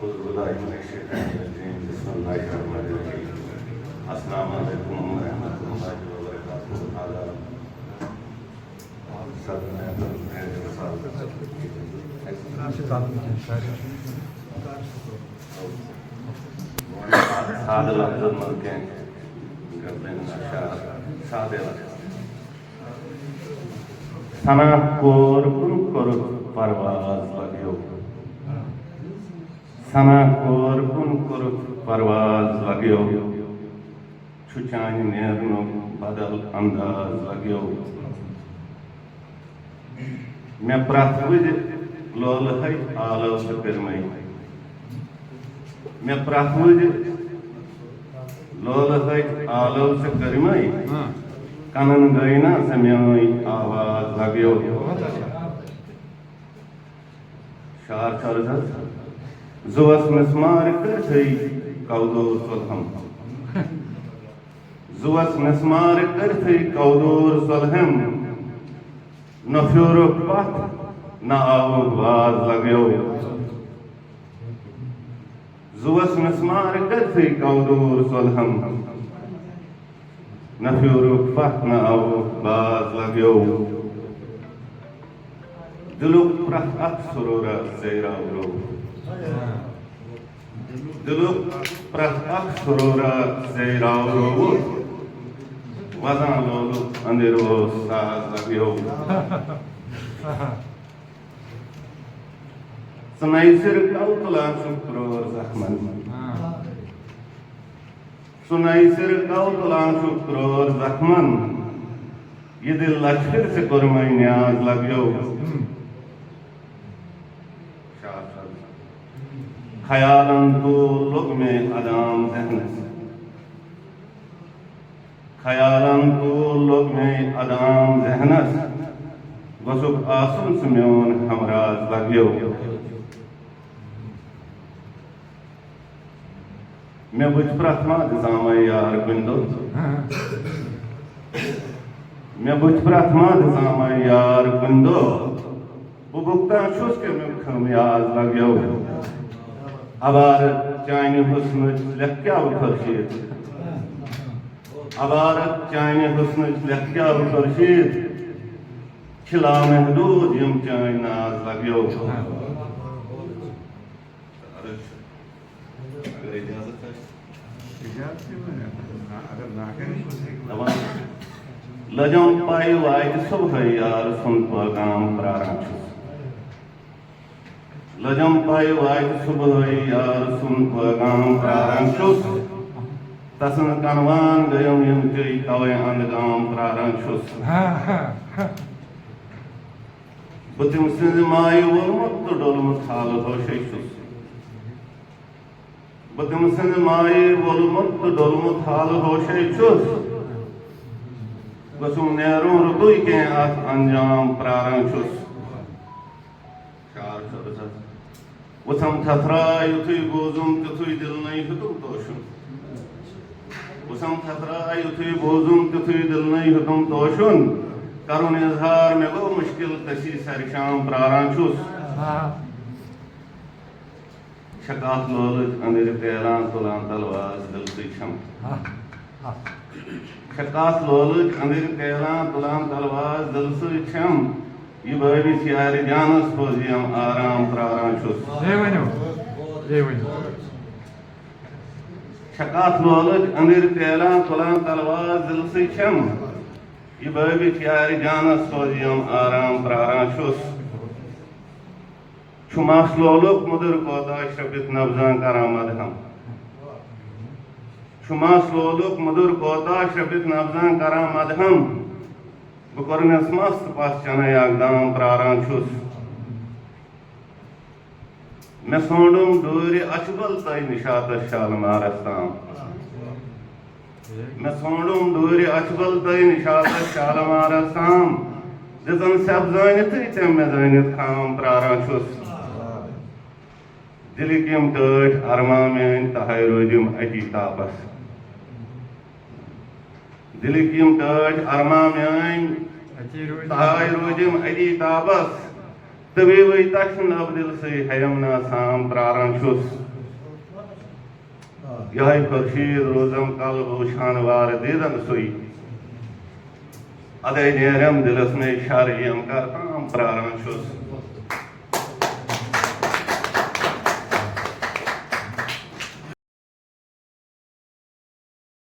अस्सलाम वालेकुम रहमतुल्लाहि व बरकातुहू। सना कोर कुर परवाज लग्यो, सना कोर कुर परवाज लग्यो, छुचान नेरनो बदल अंदाज लग्यो। मैं प्राथविज लोल है आलव से पिरमई, मैं प्राथविज लोल है आलव से पिरमई, कनन गईना से म्योई आवाज लग्यो। शार चरजत जुवस मिस्मार कर थई कौदोर सलहम, जुवस मिस्मार कर थई कौदोर सलहम, न फ्योरो पथ न आवो बाज लग्यो। जुवस मिस्मार कर थई कौदोर सलहम, न फ्योरो पथ न आवो बाज लग्यो। दिलुक प्रथ अख सुरोरा ज़ेरावरो, दिलुक प्रथ अख सुरोरा ज़ेरावरो, वज़ां लोलु अंधेरो साज लग्यो। सुनाइसिर कौतला शुक्रोर ज़ख्मन, सुनाइसिर कौतला शुक्रोर ज़ख्मन, ये दिल लश्कर से कुरमई न्याज लग्यो। ख्यालन तो लुग में अदाम जहनस, ख्यालन तो लुग में अदाम जहनस, वसुक आसुन स्म्योन हमराज लग्यो। मैं बुझ प्रथमा दिसामा यार बिंदो, मैं बुझ प्रथमा दिसामा यार बिंदो, बुबुक्ता शुस के मुखम याद लग्यो। अबार चाइने हुस्न लक्या उखर्शीद, अबार चाइने हुस्न लक्या उखर्शीद, खिला महदूद यम चाइन नाज लग्यो। अगर इजाजत है, लजम पाई वाइज सुबह यार सुन पैगाम प्रारंभ, लजम पाई वाइज सुबह यार सुन पैगाम प्रारंभ, तसन कनवान गयम यम चई तवे अंधगाम प्रारंभ। बुतिम सिंध माई वलमत डोलमत हाल होशेशुस, बुतिम सिंध माई वलमत डोलमत हाल होशेशुस, बसुम नेरों रुदुई के आत अंजाम प्रारंशुस। शार सरसत वसम थथरा युथुई बोजुम तुथुई दिल नहीं हुतुम तोशुन, वसम थथरा युथुई बोजुम तुथुई दिल नहीं हुतुम तोशुन, करुण इजहार में वो मुश्किल तशी सरशाम प्रारंशुस। शकात लोलज अंधेर तेलान तुलान तलवाज दिल सिचम, शकात लोलज अंधेर तेलान तुलान तलवाज दिल सिचम, ये बाबी सियारे जानस फोजियम आराम प्रारंशुस। शकात लोलज अंधेर तेलान तुलान तलवाज दिल सिचम, ये बाबी सियारे जानस फोजियम आराम प्रारंशुस। शुमास लोलुक मुदर कोदा शबित नब्जान करामद हम, शुमास लोलुक मुदर कोदा शबित नब्जान करामद हम, बुकरनस मस्त पास चने यागदाम प्रारंशुस। मैं सोंडुम दूरी अचबल तय निशात शालमारस्ताम, मैं सोंडुम दूरी अचबल तय निशात शालमारस्ताम, जितन सब जानित तम में जानित खाम प्रारंशुस। दिलिकिम टट अरमा में तहाय रोजिम अजी तापस, दिलिकिम टट अरमा में तहाय रोजिम अजी तापस, तभी वही तक्षण अब दिल से हयम ना साम प्रारंशुस। यह खुर्शीद रोजम कल रोशान वार देदन सोई अदय नेरम दिलस में शारियम का ताम प्रारण शुस